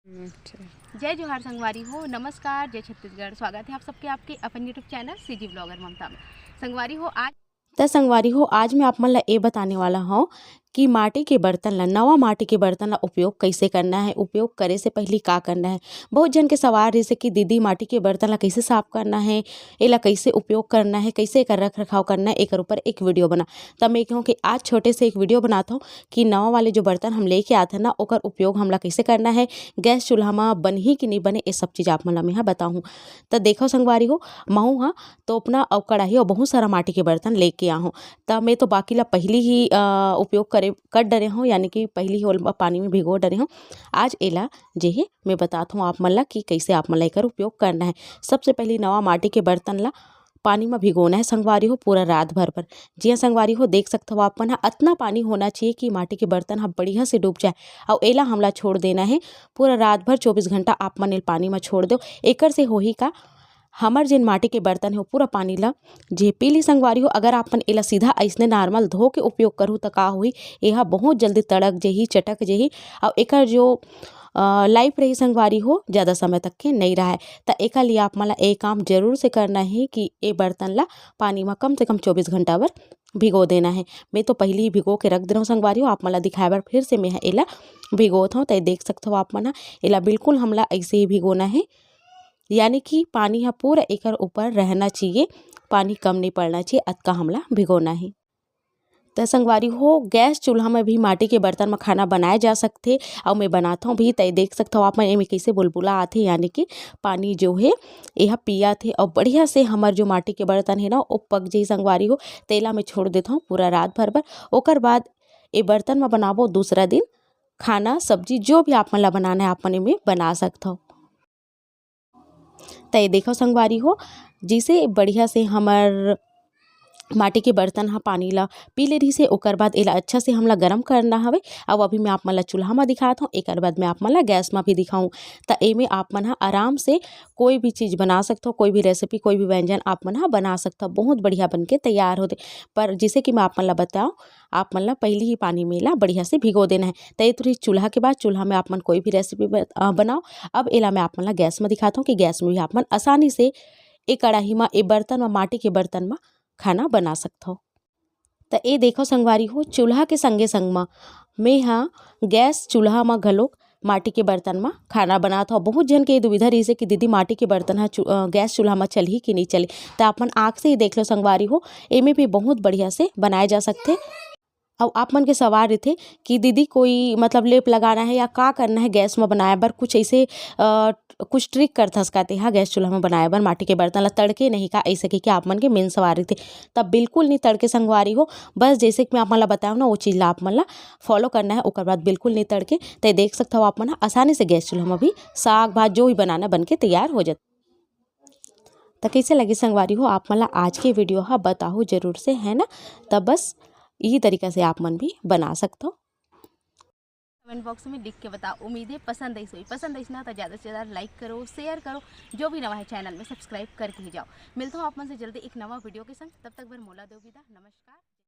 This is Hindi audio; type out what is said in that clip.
अच्छा। जय जोहार संगवारी हो, नमस्कार, जय छत्तीसगढ़। स्वागत है आप सबके आपके अपन यूट्यूब चैनल सीजी ब्लॉगर ममता में। संगवारी हो आज त संगवारी हो आज मैं आप मन ला ये बताने वाला हूँ कि माटी के बर्तन ला नवा माटी के बर्तन ला उपयोग कैसे करना है, उपयोग करे से पहले का करना है। बहुत जन के सवाल जैसे कि दीदी माटी के बर्तन ला कैसे साफ करना है, एला कैसे उपयोग करना है, कैसे एकर रख रखाव करना है, एकर ऊपर एक वीडियो बना। तब मैं कहूँ कि आज छोटे से एक वीडियो बनाता हूँ कि नवा वाले जो बर्तन हम लेके आते हैं ना ओकर उपयोग हमला कैसे करना है, गैस चूल्हा में बनही कि नहीं बने, ये सब चीज़ आप मन ला मैं बताऊँ। तो देखो संगवारी हो महू हाँ तो अपना और कढ़ाई और बहुत सारा माटी के बर्तन लेके आ हूँ। तब मैं तो बाकी ला पहले ही उपयोग करे कर डरे हूँ, यानी कि पहले ही ओला पानी में भिगो डरे हूँ। आज एला जे है मैं बताता हूँ आप मन ला कि कैसे आप मन ला एकर उपयोग करना है। सबसे पहले नवा माटी के बर्तन ला पानी में भिगोना है संगवारी हो पूरा रात भर पर। जी हाँ संगवारी हो देख सकते हो आप मन इतना पानी होना चाहिए कि माटी के बर्तन हम बढ़िया से डूब जाए और एला हमला छोड़ देना है पूरा रात भर 24 घंटा आप मन पानी में छोड़ दो। एकर से होही का हमर जिन माटी के बर्तन है पूरा पानी ला जे पी ली संगवारी हो। अगर आपन एला सीधा ऐसने नॉर्मल धो के उपयोग करूँ तो का हुई यह बहुत जल्दी तड़क जही चटक जही और एकर जो लाइफ रही संगवारी हो ज़्यादा समय तक के नहीं रहा है। तो एक लिए आप मला एक काम जरूर से करना है कि ये बर्तन ला पानी में कम से कम 24 घंटा बर भिगो देना है। मैं तो पहले ही भिगो के रख दे रहा हूँ संगवारी हो, आप मला दिखाए बार फिर से मैं एला भिगोत हूँ। तो देख सकते हो आप मना एला बिल्कुल हमला ऐसे ही भिगोना है, यानी कि पानी हा पूरा एकर ऊपर रहना चाहिए, पानी कम नहीं पड़ना चाहिए, अतका हमला भिगोना है। तो संगवारी हो गैस चूल्हा में भी माटी के बर्तन में खाना बनाए जा सकते और मैं बनाता हूँ भी। तय देख सकते हो आप मैं एमे कैसे बुलबुला आते, यानी कि पानी जो है यह पिया थे और बढ़िया से हमार जो माटी के बर्तन है ना वो पक जाई संगवारी हो। तेला में छोड़ देता हूँ पूरा रात भर पर। ओकर बाद ये बर्तन में बनाबो दूसरा दिन खाना सब्जी जो भी आप मन ला बनाना है आप मन में बना सकते हो। तो ये देखो संगवारी हो जिसे बढ़िया से हमार माटी के बर्तन हा पानी ला पी ले रही से ओकर बाद एला अच्छा से हमला गरम करना हवे। अब अभी मैं आप मन ला चूल्हा में दिखात हूँ, एक बाद मैं आप मन ला गैस में भी दिखाऊँ। तो एमे आप मन हा आराम से कोई भी चीज़ बना सकते हो, कोई भी रेसिपी कोई भी व्यंजन आप मन हा बना सकते हो, बहुत बढ़िया बन के तैयार होते। पर जैसे कि मैं आप मन ला बताऊँ आप मन ला पहले ही पानी में ला बढ़िया से भिगो देना है। तो ये तो चूल्हा के बाद चूल्हा में आप मन कोई भी रेसिपी बनाओ। अब एला मैं आप मन ला गैस में दिखाता हूँ कि गैस में भी आप मन आसानी से एक कढ़ाई में एक बर्तन में माटी के बर्तन में खाना बना सकते हो। तो ये देखो संगवारी हो चूल्हा के संगे संग में मैं हाँ गैस चूल्हा में घलोक माटी के बर्तन में खाना बनाता हूँ। बहुत जन के दुविधा रही से कि दीदी माटी के बर्तन है गैस चूल्हा में चलही कि नहीं चले। तो अपन आँख से ही देख लो संगवारी हो एमे भी बहुत बढ़िया से बनाए जा सकते। अब आप मन के सवाल रहे कि दीदी कोई मतलब लेप लगाना है या का करना है गैस में बनाए बर, कुछ ऐसे कुछ ट्रिक कर थसकाते हाँ गैस चूल्हा में बनाए बर माटी के बर्तन ला तड़के नहीं का ऐसे कि आप मन के मेन सवार रहे थे। तब बिल्कुल नहीं तड़के संगवारी हो, बस जैसे कि मैं आप मन ला बताऊँ ना वो चीज़ ला आप मन ला फॉलो करना है। ओकर बाद बिल्कुल नहीं तड़के तो देख सकते हो आप मन आसानी से गैस चूल्हा में भी साग भात जो भी बनाना बन के तैयार हो जाता। तो कैसे लगी संगवारी हो आप मन ला आज के वीडियो हाँ बताओ जरूर से है ना। तब बस यही तरीका से आप मन भी बना सकते हो। कमेंट बॉक्स में लिख के बताओ। उम्मीद है पसंद आई सोई पसंद आई ना तो ज़्यादा से ज़्यादा लाइक करो, शेयर करो, जो भी नवा है चैनल में सब्सक्राइब करके ही जाओ। मिलता हूँ आप मन से जल्दी एक नवा वीडियो के संग, तब तक भर मोला दो विदा, नमस्कार।